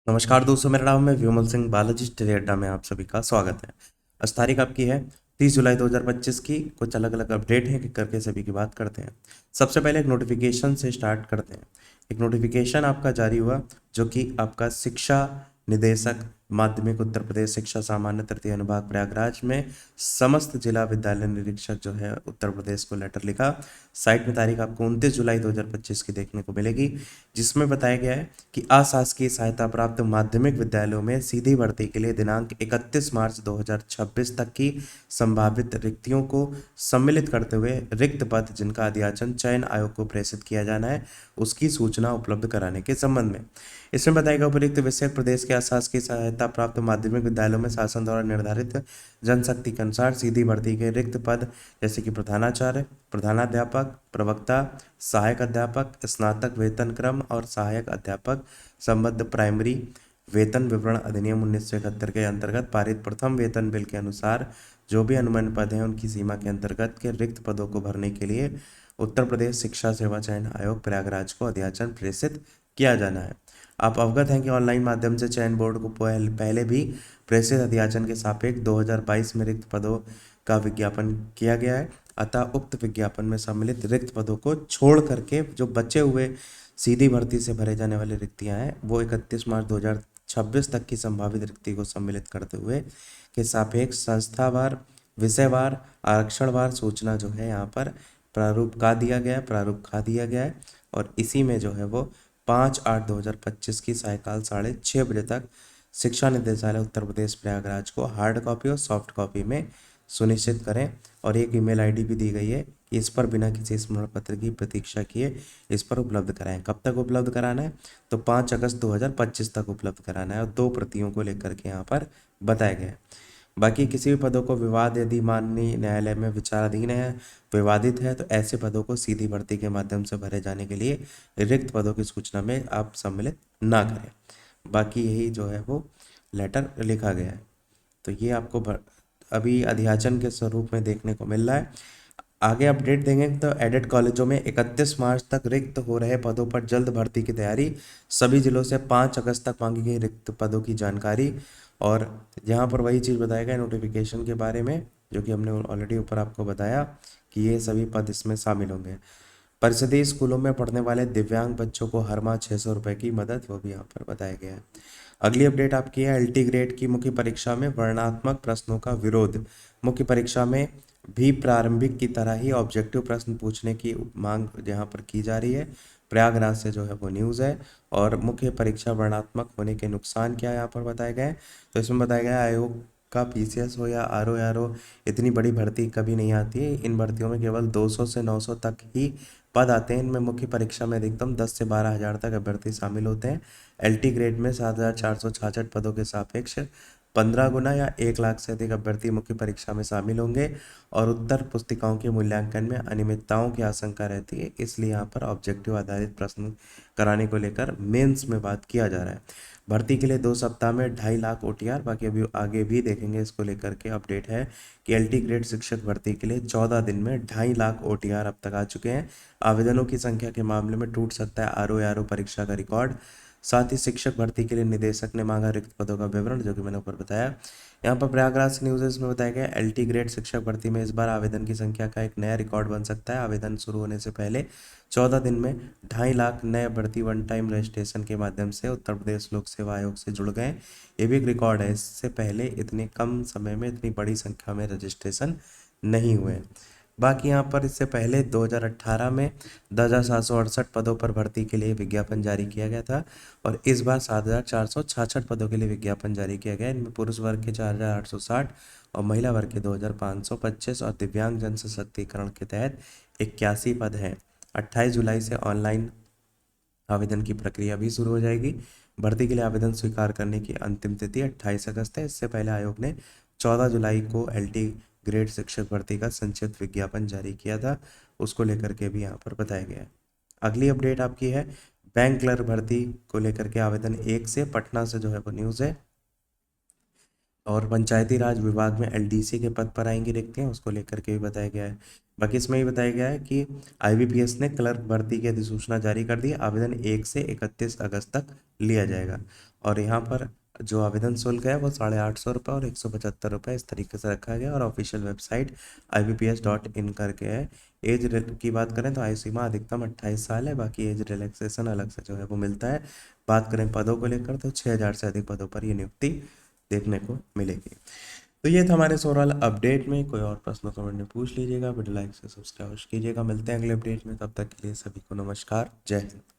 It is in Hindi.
नमस्कार दोस्तों, मेरा नाम है विमल सिंह बालाजी स्टडी अड्डा में आप सभी का स्वागत है। आज तारीख आपकी है 30 जुलाई 2025 की। कुछ अलग अलग अपडेट हैं कि करके सभी की बात करते हैं। सबसे पहले एक नोटिफिकेशन से स्टार्ट करते हैं। एक नोटिफिकेशन आपका जारी हुआ जो कि आपका शिक्षा निदेशक माध्यमिक उत्तर प्रदेश शिक्षा सामान्य तृतीय अनुभाग प्रयागराज में समस्त जिला विद्यालय निरीक्षक जो है उत्तर प्रदेश को लेटर लिखा। साइट में तारीख आपको 29 जुलाई 2025 की देखने को मिलेगी, जिसमें बताया गया है कि अशासकीय सहायता प्राप्त माध्यमिक विद्यालयों में सीधी भर्ती के लिए दिनांक 31 मार्च 2026 तक की संभावित रिक्तियों को सम्मिलित करते हुए रिक्त पद जिनका अध्याचन चयन आयोग को प्रेषित किया जाना है उसकी सूचना उपलब्ध कराने के संबंध में। इसमें बताया गया उपर्युक्त विषय प्रदेश के अशासकीय सहायता प्राप्त माध्यमिक विद्यालयों में शासन द्वारा निर्धारित जनशक्ति के अनुसार सीधी भर्ती के रिक्त पद जैसे कि प्रधानाचार्य, प्रधानाध्यापक, प्रवक्ता, सहायक अध्यापक, स्नातक वेतन क्रम और सहायक अध्यापक संबद्ध प्राइमरी वेतन विवरण अधिनियम 1971 के अंतर्गत पारित प्रथम वेतन बिल के अनुसार जो भी अनुमन्य पद हैं उनकी सीमा के अंतर्गत के रिक्त पदों को भरने के लिए उत्तर प्रदेश शिक्षा सेवा चयन आयोग प्रयागराज को अध्याचन प्रेषित किया जाना है। आप अवगत हैं कि ऑनलाइन माध्यम से चयन बोर्ड को पहले भी प्रेषित अध्याचन के सापेक्ष 2022 में रिक्त पदों का विज्ञापन किया गया है। अतः उक्त विज्ञापन में सम्मिलित रिक्त पदों को छोड़ करके जो बचे हुए सीधी भर्ती से भरे जाने वाली रिक्तियां हैं वो 31 मार्च 2026 तक की संभावित रिक्ति को सम्मिलित करते हुए के सापेक्ष संस्थावार, विषयवार, आरक्षणवार सूचना जो है यहाँ पर प्रारूप का दिया गया है और इसी में जो है वो 5/8/2025 की सायकाल 6:30 बजे तक शिक्षा निदेशालय उत्तर प्रदेश प्रयागराज को हार्ड कॉपी और सॉफ्ट कॉपी में सुनिश्चित करें। और एक ईमेल आईडी भी दी गई है कि इस पर बिना किसी स्मरण पत्र की प्रतीक्षा किए इस पर उपलब्ध कराएं। कब तक उपलब्ध कराना है तो 5 अगस्त 2025 तक उपलब्ध कराना है और 2 प्रतियों को लेकर के यहाँ पर बताया गया है। बाकी किसी भी पदों को विवाद यदि माननीय न्यायालय में विचाराधीन है, विवादित है, तो ऐसे पदों को सीधी भर्ती के माध्यम से भरे जाने के लिए रिक्त पदों की सूचना में आप सम्मिलित ना करें। बाकी यही जो है वो लेटर लिखा गया है। तो ये आपको अभी अध्याचन के स्वरूप में देखने को मिल रहा है। आगे अपडेट देंगे तो एडेड कॉलेजों में 31 मार्च तक रिक्त हो रहे पदों पर जल्द भर्ती की तैयारी। सभी जिलों से 5 अगस्त तक मांगी गई रिक्त पदों की जानकारी। और यहाँ पर वही चीज़ बताया गया नोटिफिकेशन के बारे में जो कि हमने ऑलरेडी ऊपर आपको बताया कि ये सभी पद इसमें शामिल होंगे। परिषदीय स्कूलों में पढ़ने वाले दिव्यांग बच्चों को हर माह 600 रुपये की मदद, वो भी यहाँ पर बताया गया है। अगली अपडेट आपकी है एलटी ग्रेड की मुख्य परीक्षा में वर्णनात्मक प्रश्नों का विरोध। मुख्य परीक्षा में भी प्रारंभिक की तरह ही ऑब्जेक्टिव प्रश्न पूछने की मांग यहाँ पर की जा रही है। प्रयागराज से जो है वो न्यूज़ है। और मुख्य परीक्षा वर्णनात्मक होने के नुकसान क्या यहाँ पर बताए गए हैं तो इसमें बताया गया आयोग का पीसीएस हो या आरओ इतनी बड़ी भर्ती कभी नहीं आती है। इन भर्तियों में केवल 200 से 900 तक ही पद आते हैं। इनमें मुख्य परीक्षा में अधिकतम 10 से 12 हज़ार तक अभ्यर्थी शामिल होते हैं। एलटी ग्रेड में 7,466 पदों के सापेक्ष 15 गुना या 1 लाख से अधिक अभ्यर्थी मुख्य परीक्षा में शामिल होंगे और उत्तर पुस्तिकाओं के मूल्यांकन में अनियमितताओं की आशंका रहती है। इसलिए यहाँ पर ऑब्जेक्टिव आधारित प्रश्न कराने को लेकर मेंस में बात किया जा रहा है। भर्ती के लिए 2 सप्ताह में 2.5 लाख ओटीआर। बाकी अभी आगे भी देखेंगे इसको लेकर के अपडेट है कि एलटी ग्रेड शिक्षक भर्ती के लिए 14 दिन में 2.5 लाख ओटीआर अब तक आ चुके हैं। आवेदनों की संख्या के मामले में टूट सकता है आरओ परीक्षा का रिकॉर्ड। साथ ही शिक्षक भर्ती के लिए निदेशक ने मांगा रिक्त पदों का विवरण जो कि मैंने ऊपर बताया। यहाँ पर प्रयागराज न्यूज़ में बताया गया एलटी ग्रेड शिक्षक भर्ती में इस बार आवेदन की संख्या का एक नया रिकॉर्ड बन सकता है। आवेदन शुरू होने से पहले 14 दिन में 2.5 लाख नए भर्ती वन टाइम रजिस्ट्रेशन के माध्यम से उत्तर प्रदेश लोक सेवा आयोग से जुड़ गए। ये भी एक रिकॉर्ड है, इससे पहले इतने कम समय में इतनी बड़ी संख्या में रजिस्ट्रेशन नहीं हुए। बाकी यहाँ पर इससे पहले 2018 में 10,768 पदों पर भर्ती के लिए विज्ञापन जारी किया गया था और इस बार 7,466 पदों के लिए विज्ञापन जारी किया गया। इनमें पुरुष वर्ग के 4,860 और महिला वर्ग के 2,525 और दिव्यांग जन सशक्तिकरण के तहत 81 पद हैं। 28 जुलाई से ऑनलाइन आवेदन की प्रक्रिया भी शुरू हो जाएगी। भर्ती के लिए आवेदन स्वीकार करने की अंतिम तिथि 28 अगस्त है। इससे पहले आयोग ने 14 जुलाई को एलटी ग्रेड शिक्षक भर्ती का संक्षिप्त विज्ञापन जारी किया था, उसको लेकर के भी यहाँ पर बताया गया है। अगली अपडेट आपकी है बैंक क्लर्क भर्ती को लेकर के आवेदन 1 से पटना से जो है वो न्यूज़ है। और पंचायती राज विभाग में एलडीसी के पद पर आएंगी रिक्तियाँ, उसको लेकर के भी बताया गया है। बाकी इसमें ये बताया गया है कि आईबीपीएस ने क्लर्क भर्ती की अधिसूचना जारी कर दी। आवेदन 1 से 31 अगस्त तक लिया जाएगा। और यहाँ पर जो आवेदन शुल्क है वो 850 रुपये और 175 रुपये इस तरीके से रखा गया। और ऑफिशियल वेबसाइट IBPS.in करके है। की बात करें तो आयु सीमा अधिकतम 28 साल है, बाकी एज रिलैक्सेशन अलग से जो है वो मिलता है। बात करें पदों को लेकर तो 6000 से अधिक पदों पर ये नियुक्ति देखने को मिलेगी। तो ये था हमारे ओवरऑल अपडेट में। कोई और प्रश्न कमेंट में पूछ लीजिएगा, वीडियो लाइक से सब्सक्राइब कीजिएगा। मिलते हैं अगले अपडेट में, तब तक के लिए सभी को नमस्कार, जय हिंद।